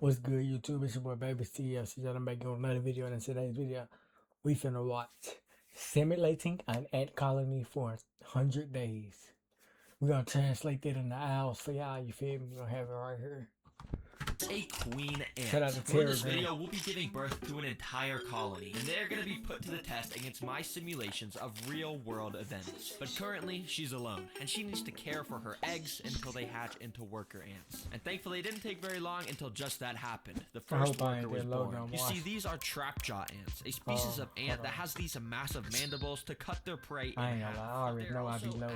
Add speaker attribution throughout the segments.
Speaker 1: What's good, YouTube? It's your boy Baby CFC. I'm back on another video. And in today's video, we finna watch Simulating an Ant Colony for 100 Days. We're gonna translate that into owls for y'all, you feel me? We're gonna have it right here.
Speaker 2: A queen ant.
Speaker 1: Shout out to
Speaker 2: Well, in this
Speaker 1: Terry.
Speaker 2: video, we'll be giving birth to an entire colony, and they're going to be put to the test against my simulations of real-world events. But currently, she's alone, and she needs to care for her eggs until they hatch into worker ants. And thankfully, it didn't take very long until just that happened. The first worker was born. You see, these are trapjaw ants, a species of ant that has these massive mandibles to cut their prey in half.
Speaker 1: I already know I be low.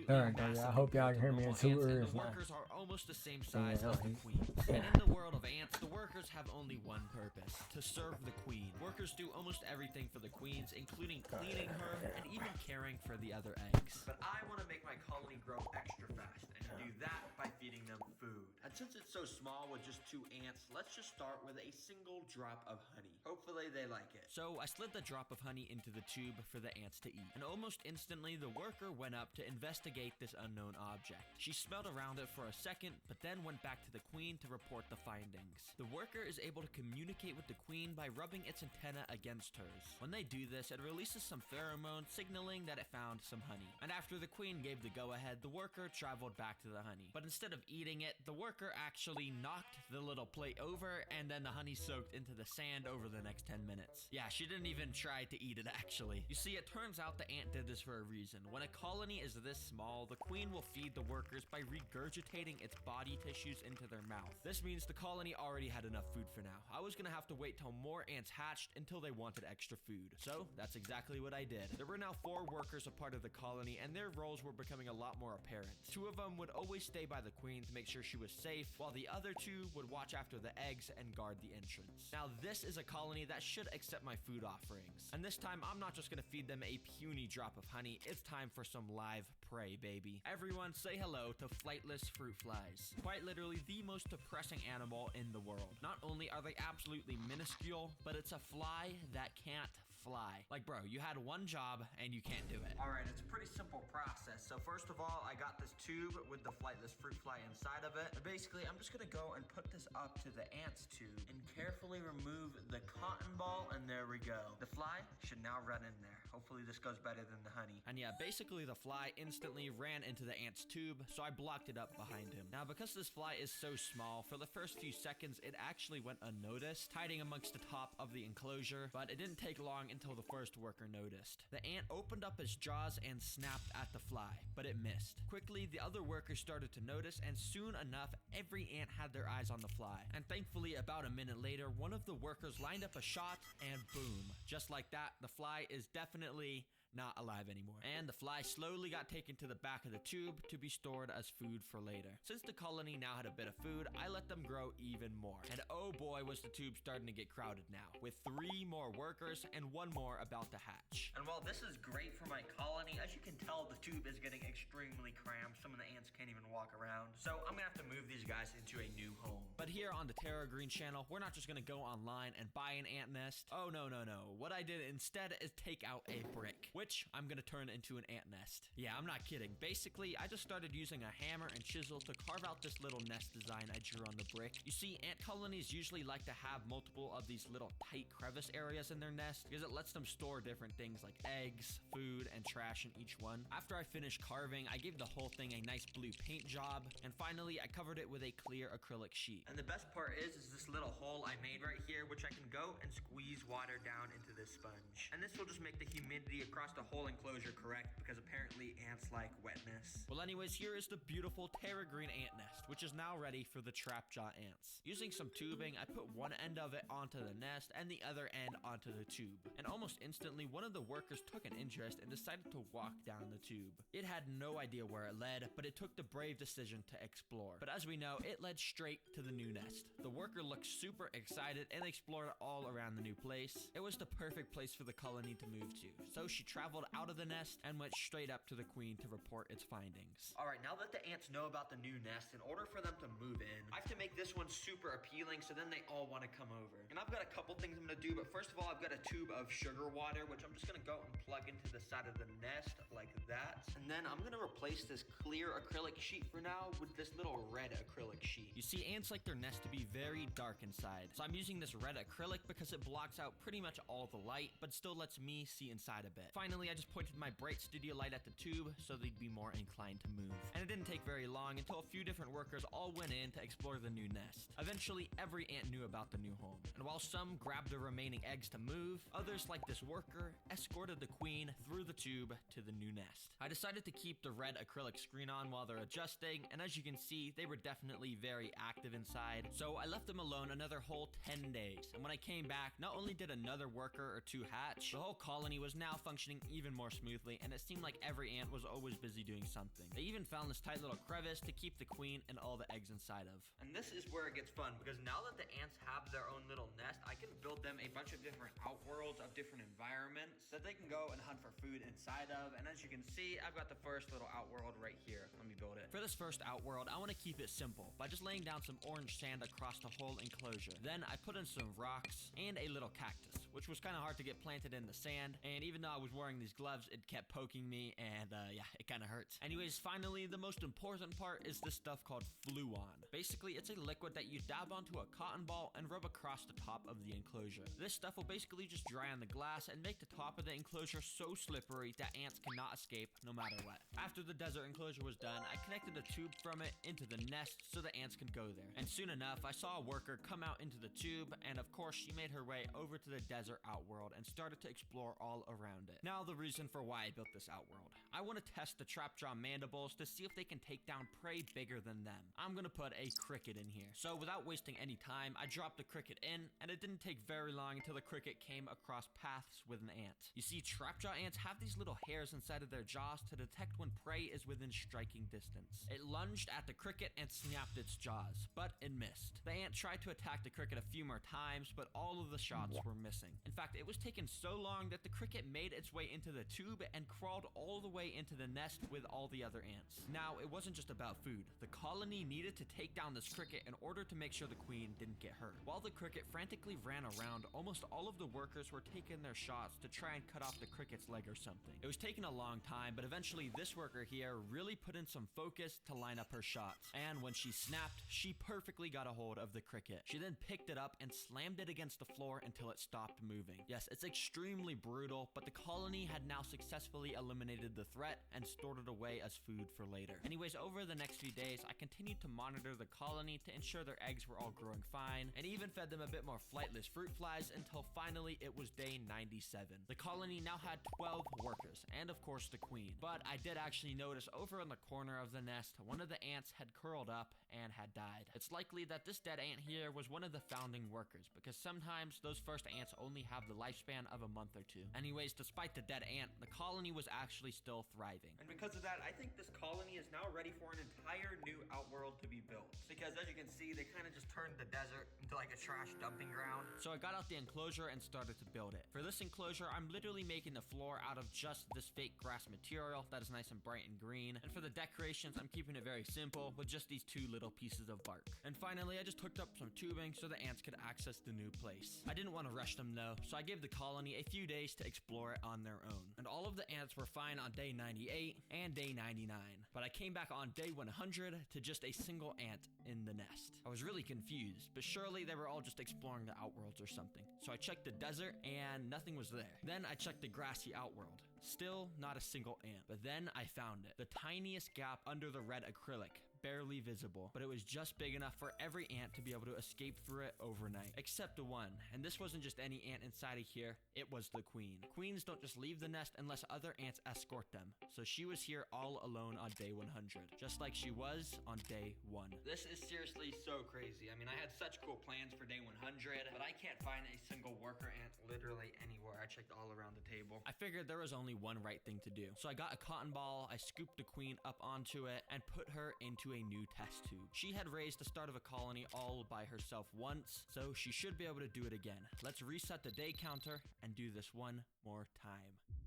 Speaker 1: I hope y'all can hear me in 2 ears
Speaker 2: The
Speaker 1: now.
Speaker 2: workers are almost the same size as the queens.
Speaker 1: Yeah.
Speaker 2: And in the world of ants, the workers have only one purpose: to serve the queen. Workers do almost everything for the queens, including cleaning her and even caring for the other eggs. But I want to make my colony grow extra fast, and to do that by feeding them food. And since it's so small with just 2 ants, let's just start with a single drop of honey. Hopefully they like it. So I slid the drop of honey into the tube for the ants to eat, and almost instantly the worker went up to investigate this unknown object. She smelled around it for a second, but then went back to the queen to report the findings. The worker is able to communicate with the queen by rubbing its antenna against hers. When they do this, it releases some pheromones signaling that it found some honey. And after the queen gave the go-ahead, the worker traveled back to the honey. But instead of eating it, the worker actually knocked the little plate over, and then the honey soaked into the sand over the next 10 minutes. Yeah, she didn't even try to eat it actually. You see, it turns out the ant did this for a reason. When a colony is this small, the queen will feed the workers by regurgitating its body tissues into their mouth. This means the colony already had enough food for now. I was gonna have to wait till more ants hatched until they wanted extra food. So that's exactly what I did. There were now 4 workers a part of the colony, and their roles were becoming a lot more apparent. 2 of them would always stay by the queen to make sure she was safe, while the other 2 would watch after the eggs and guard the entrance. Now this is a colony that should accept my food offerings. And this time I'm not just gonna feed them a puny drop of honey, it's time for some live prey, baby. Everyone say hello to flightless fruit flies. Quite literally the most depressing animal in the world. Not only are they absolutely minuscule, but it's a fly that can't fly. Like, bro, you had one job and you can't do it. All right, it's a pretty simple process. So first of all, I got this tube with the flightless fruit fly inside of it. And basically, I'm just gonna go and put this up to the ant's tube and carefully remove the cotton ball, and there we go. The fly should now run in there. Hopefully this goes better than the honey. And yeah, basically the fly instantly ran into the ant's tube, so I blocked it up behind him. Now, because this fly is so small, for the first few seconds, it actually went unnoticed, hiding amongst the top of the enclosure, but it didn't take long until the first worker noticed. The ant opened up its jaws and snapped at the fly, but it missed. Quickly, the other workers started to notice, and soon enough, every ant had their eyes on the fly. And thankfully, about a minute later, one of the workers lined up a shot, and boom. Just like that, the fly is definitely not alive anymore. And the fly slowly got taken to the back of the tube to be stored as food for later. Since the colony now had a bit of food, I let them grow even more. And oh boy, was the tube starting to get crowded now, with 3 more workers and 1 more about to hatch. And while this is great for my colony, as you can tell, the tube is getting extremely cramped. Some of the ants can't even walk around. So I'm gonna have to move these guys into a new home. But here on the Terra Green channel, we're not just gonna go online and buy an ant nest. Oh no, no, no. What I did instead is take out a brick, which I'm gonna turn into an ant nest. Yeah, I'm not kidding. Basically, I just started using a hammer and chisel to carve out this little nest design I drew on the brick. You see, ant colonies usually like to have multiple of these little tight crevice areas in their nest because it lets them store different things like eggs, food, and trash in each one. After I finished carving, I gave the whole thing a nice blue paint job, and finally I covered it with a clear acrylic sheet. And the best part is this little hole I made right here, which I can go and squeeze water down into this sponge. And this will just make the humidity across the whole enclosure correct, because apparently ants like wetness. Well, anyways, here is the beautiful Terra Green ant nest, which is now ready for the trapjaw ants. Using some tubing, I put one end of it onto the nest and the other end onto the tube. And almost instantly, one of the workers took an interest and decided to walk down the tube. It had no idea where it led, but it took the brave decision to explore. But as we know, it led straight to the new nest. The worker looked super excited and explored all around the new place. It was the perfect place for the colony to move to, so she traveled traveled out of the nest and went straight up to the queen to report its findings. Alright, now that the ants know about the new nest, in order for them to move in, I have to make this one super appealing so then they all want to come over. And I've got a couple things I'm going to do, but first of all, I've got a tube of sugar water, which I'm just going to go and plug into the side of the nest like that. And then I'm going to replace this clear acrylic sheet for now with this little red acrylic sheet. You see, ants like their nest to be very dark inside, so I'm using this red acrylic because it blocks out pretty much all the light, but still lets me see inside a bit. Finally, I just pointed my bright studio light at the tube so they'd be more inclined to move. And it didn't take very long until a few different workers all went in to explore the new nest. Eventually, every ant knew about the new home, and while some grabbed the remaining eggs to move, others, like this worker, escorted the queen through the tube to the new nest. I decided to keep the red acrylic screen on while they're adjusting, and as you can see, they were definitely very active inside, so I left them alone another whole 10 days. And when I came back, not only did another worker or two hatch, the whole colony was now functioning even more smoothly, and it seemed like every ant was always busy doing something. They even found this tight little crevice to keep the queen and all the eggs inside of. And this is where it gets fun, because now that the ants have their own little nest, I can build them a bunch of different outworlds of different environments that they can go and hunt for food inside of. And as you can see, I've got the first little outworld right here. Let me build it. For this first outworld, I want to keep it simple by just laying down some orange sand across the whole enclosure. Then I put in some rocks and a little cactus, which was kind of hard to get planted in the sand. And even though I was wearing these gloves, it kept poking me, and yeah, it kind of hurts. Anyways, finally, the most important part is this stuff called Fluon. Basically, it's a liquid that you dab onto a cotton ball and rub across the top of the enclosure. This stuff will basically just dry on the glass and make the top of the enclosure so slippery that ants cannot escape no matter what. After the desert enclosure was done, I connected a tube from it into the nest so the ants could go there. And soon enough, I saw a worker come out into the tube, and of course, she made her way over to the desert outworld and started to explore all around it. Now, the reason for why I built this outworld. I want to test the trapjaw mandibles to see if they can take down prey bigger than them. I'm gonna put a cricket in here. So without wasting any time, I dropped the cricket in, and it didn't take very long until the cricket came across paths with an ant. You see, trapjaw ants have these little hairs inside of their jaws to detect when prey is within striking distance. It lunged at the cricket and snapped its jaws, but it missed. The ant tried to attack the cricket a few more times, but all of the shots were missing. In fact, it was taking so long that the cricket made its way into the tube and crawled all the way into the nest with all the other ants. Now, it wasn't just about food. The colony needed to take down this cricket in order to make sure the queen didn't get hurt. While the cricket frantically ran around, almost all of the workers were taking their shots to try and cut off the cricket's leg or something. It was taking a long time, but eventually this worker here really put in some focus to line up her shots. And when she snapped, she perfectly got a hold of the cricket. She then picked it up and slammed it against the floor until it stopped moving. Yes, it's extremely brutal, but the colony had now successfully eliminated the threat and stored it away as food for later. Anyways, over the next few days, I continued to monitor the colony to ensure their eggs were all growing fine, and even fed them a bit more flightless fruit flies until finally it was day 97. The colony now had 12 workers, and of course the queen. But I did actually notice over in the corner of the nest, one of the ants had curled up and had died. It's likely that this dead ant here was one of the founding workers, because sometimes those first ants only have the lifespan of a month or two. Anyways, despite the dead ant, the colony was actually still thriving. And because of that, I think this colony is now ready for an entire new outworld to be built. Because as you can see, they kind of just turned the desert into like a trash dumping ground. So I got out the enclosure and started to build it. For this enclosure, I'm literally making the floor out of just this fake grass material that is nice and bright and green. And for the decorations, I'm keeping it very simple with just these two little pieces of bark. And finally, I just hooked up some tubing so the ants could access the new place. I didn't want to rush them though, so I gave the colony a few days to explore it on their own. And all of the ants were fine on day 98 and day 99. But I came back on day 100 to just a single ant in the nest. I was really confused, but surely they were all just exploring the outworlds or something. So I checked the desert and nothing was there. Then I checked the grassy outworld. Still not a single ant. But then I found it. The tiniest gap under the red acrylic. Barely visible, but it was just big enough for every ant to be able to escape through it overnight, except the one. And this wasn't just any ant inside of here, it was the queen. Queens don't just leave the nest unless other ants escort them, so she was here all alone on day 100, just like she was on day 1. This is seriously so crazy. I mean, I had such cool plans for day 100, but I can't find a single worker ant literally anywhere. I checked all around the table. I figured there was only one right thing to do, so I got a cotton ball, I scooped the queen up onto it, and put her into a new test tube. She had raised the start of a colony all by herself once, so she should be able to do it again. Let's reset the day counter and do this one more time.